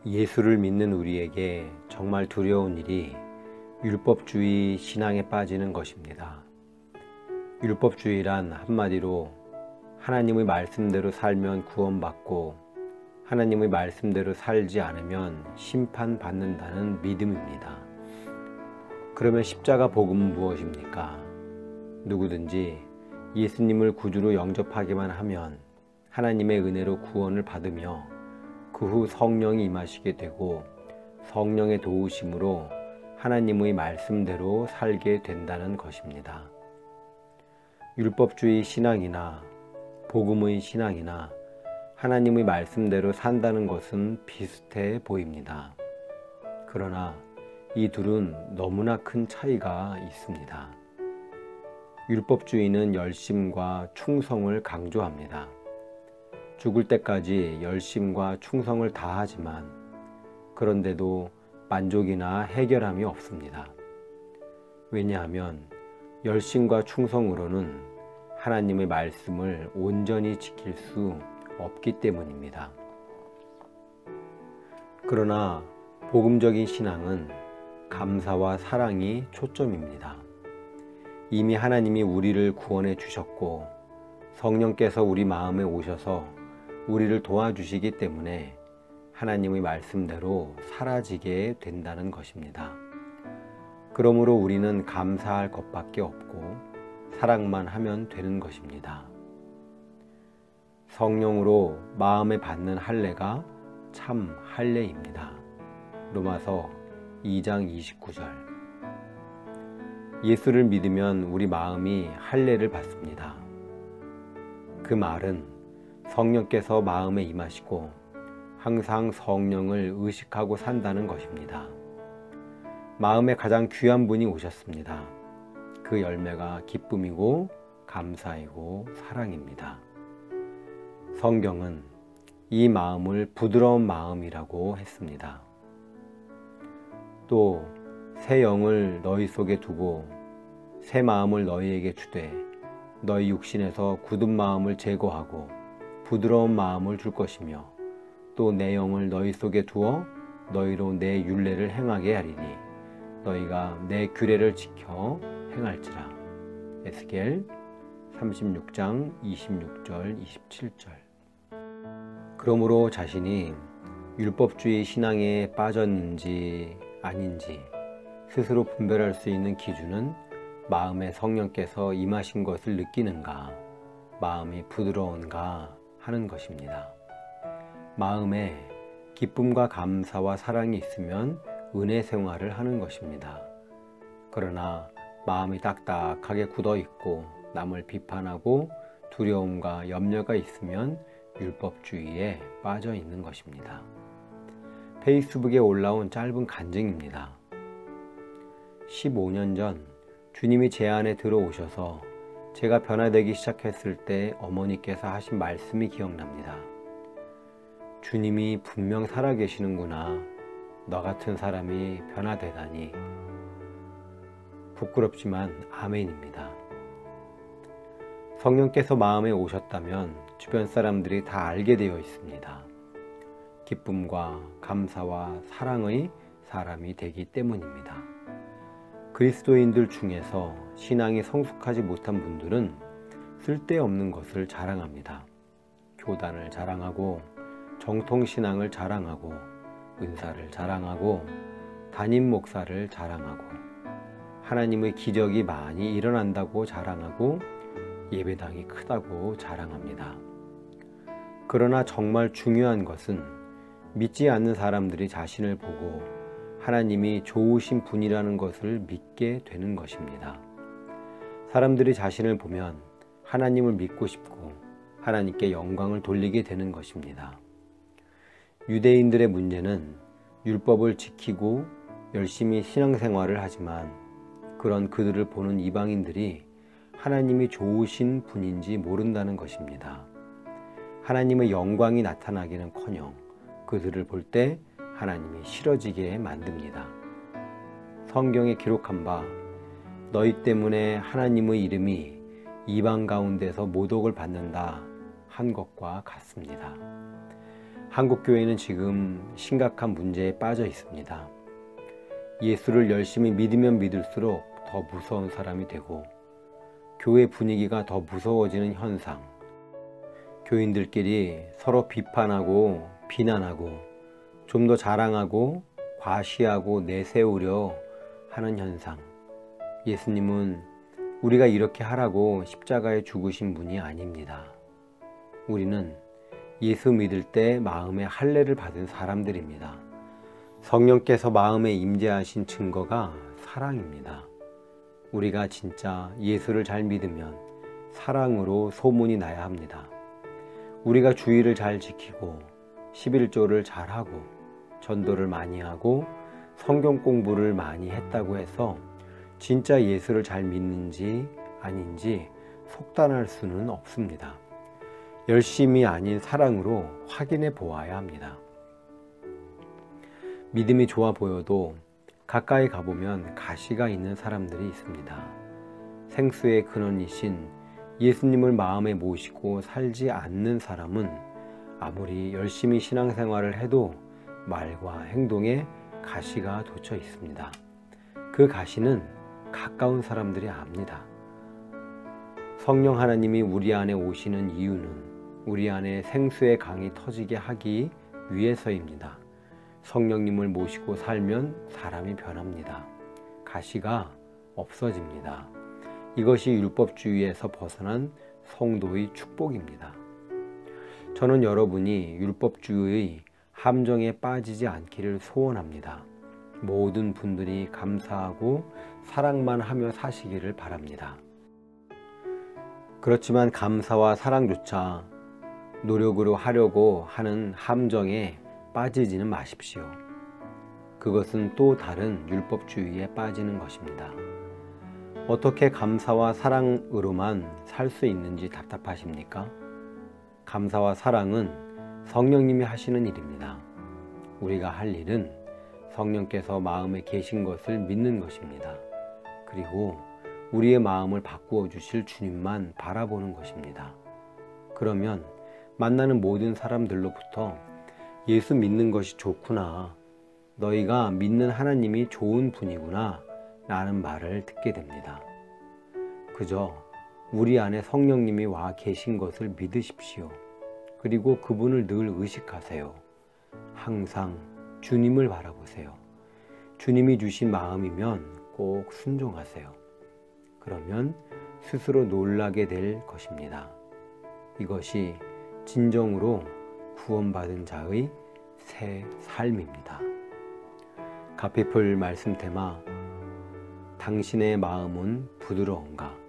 예수를 믿는 우리에게 정말 두려운 일이 율법주의 신앙에 빠지는 것입니다. 율법주의란 한마디로 하나님의 말씀대로 살면 구원받고 하나님의 말씀대로 살지 않으면 심판받는다는 믿음입니다. 그러면 십자가 복음은 무엇입니까? 누구든지 예수님을 구주로 영접하기만 하면 하나님의 은혜로 구원을 받으며 그 후 성령이 임하시게 되고 성령의 도우심으로 하나님의 말씀대로 살게 된다는 것입니다. 율법주의 신앙이나 복음의 신앙이나 하나님의 말씀대로 산다는 것은 비슷해 보입니다. 그러나 이 둘은 너무나 큰 차이가 있습니다. 율법주의는 열심과 충성을 강조합니다. 죽을 때까지 열심과 충성을 다하지만 그런데도 만족이나 해결함이 없습니다. 왜냐하면 열심과 충성으로는 하나님의 말씀을 온전히 지킬 수 없기 때문입니다. 그러나 복음적인 신앙은 감사와 사랑이 초점입니다. 이미 하나님이 우리를 구원해 주셨고 성령께서 우리 마음에 오셔서 우리를 도와주시기 때문에 하나님의 말씀대로 사라지게 된다는 것입니다. 그러므로 우리는 감사할 것밖에 없고 사랑만 하면 되는 것입니다. 성령으로 마음에 받는 할례가 참 할례입니다. 로마서 2장 29절. 예수를 믿으면 우리 마음이 할례를 받습니다. 그 말은 성령께서 마음에 임하시고 항상 성령을 의식하고 산다는 것입니다. 마음에 가장 귀한 분이 오셨습니다. 그 열매가 기쁨이고 감사이고 사랑입니다. 성경은 이 마음을 부드러운 마음이라고 했습니다. 또 새 영을 너희 속에 두고 새 마음을 너희에게 주되 너희 육신에서 굳은 마음을 제거하고 부드러운 마음을 줄 것이며 또 내 영을 너희 속에 두어 너희로 내 율례를 행하게 하리니 너희가 내 규례를 지켜 행할지라. 에스겔 36장 26절 27절. 그러므로 자신이 율법주의 신앙에 빠졌는지 아닌지 스스로 분별할 수 있는 기준은 마음에 성령께서 임하신 것을 느끼는가, 마음이 부드러운가 하는 것입니다. 마음에 기쁨과 감사와 사랑이 있으면 은혜 생활을 하는 것입니다. 그러나 마음이 딱딱하게 굳어 있고 남을 비판하고 두려움과 염려가 있으면 율법주의에 빠져 있는 것입니다. 페이스북에 올라온 짧은 간증입니다. 15년 전 주님이 제 안에 들어오셔서 제가 변화되기 시작했을 때 어머니께서 하신 말씀이 기억납니다. 주님이 분명 살아계시는구나. 너 같은 사람이 변화되다니. 부끄럽지만 아멘입니다. 성령께서 마음에 오셨다면 주변 사람들이 다 알게 되어 있습니다. 기쁨과 감사와 사랑의 사람이 되기 때문입니다. 그리스도인들 중에서 신앙이 성숙하지 못한 분들은 쓸데없는 것을 자랑합니다. 교단을 자랑하고 정통신앙을 자랑하고 은사를 자랑하고 담임 목사를 자랑하고 하나님의 기적이 많이 일어난다고 자랑하고 예배당이 크다고 자랑합니다. 그러나 정말 중요한 것은 믿지 않는 사람들이 자신을 보고 하나님이 좋으신 분이라는 것을 믿게 되는 것입니다. 사람들이 자신을 보면 하나님을 믿고 싶고 하나님께 영광을 돌리게 되는 것입니다. 유대인들의 문제는 율법을 지키고 열심히 신앙생활을 하지만 그런 그들을 보는 이방인들이 하나님이 좋으신 분인지 모른다는 것입니다. 하나님의 영광이 나타나기는커녕 그들을 볼 때 하나님이 싫어지게 만듭니다. 성경에 기록한 바 너희 때문에 하나님의 이름이 이방 가운데서 모독을 받는다 한 것과 같습니다. 한국교회는 지금 심각한 문제에 빠져 있습니다. 예수를 열심히 믿으면 믿을수록 더 무서운 사람이 되고 교회 분위기가 더 무서워지는 현상, 교인들끼리 서로 비판하고 비난하고 좀 더 자랑하고 과시하고 내세우려 하는 현상. 예수님은 우리가 이렇게 하라고 십자가에 죽으신 분이 아닙니다. 우리는 예수 믿을 때 마음에 할례를 받은 사람들입니다. 성령께서 마음에 임재하신 증거가 사랑입니다. 우리가 진짜 예수를 잘 믿으면 사랑으로 소문이 나야 합니다. 우리가 주의를 잘 지키고 11조를 잘하고 전도를 많이 하고 성경 공부를 많이 했다고 해서 진짜 예수를 잘 믿는지 아닌지 속단할 수는 없습니다. 열심이 아닌 사랑으로 확인해 보아야 합니다. 믿음이 좋아 보여도 가까이 가보면 가시가 있는 사람들이 있습니다. 생수의 근원이신 예수님을 마음에 모시고 살지 않는 사람은 아무리 열심히 신앙생활을 해도 말과 행동에 가시가 돋쳐 있습니다. 그 가시는 가까운 사람들이 압니다. 성령 하나님이 우리 안에 오시는 이유는 우리 안에 생수의 강이 터지게 하기 위해서입니다. 성령님을 모시고 살면 사람이 변합니다. 가시가 없어집니다. 이것이 율법주의에서 벗어난 성도의 축복입니다. 저는 여러분이 율법주의의 함정에 빠지지 않기를 소원합니다. 모든 분들이 감사하고 사랑만 하며 사시기를 바랍니다. 그렇지만 감사와 사랑조차 노력으로 하려고 하는 함정에 빠지지는 마십시오. 그것은 또 다른 율법주의에 빠지는 것입니다. 어떻게 감사와 사랑으로만 살 수 있는지 답답하십니까? 감사와 사랑은 성령님이 하시는 일입니다. 우리가 할 일은 성령께서 마음에 계신 것을 믿는 것입니다. 그리고 우리의 마음을 바꾸어 주실 주님만 바라보는 것입니다. 그러면 만나는 모든 사람들로부터 예수 믿는 것이 좋구나, 너희가 믿는 하나님이 좋은 분이구나 라는 말을 듣게 됩니다. 그저 우리 안에 성령님이 와 계신 것을 믿으십시오. 그리고 그분을 늘 의식하세요. 항상 주님을 바라보세요. 주님이 주신 마음이면 꼭 순종하세요. 그러면 스스로 놀라게 될 것입니다. 이것이 진정으로 구원받은 자의 새 삶입니다. 가피풀 말씀 테마, 당신의 마음은 부드러운가?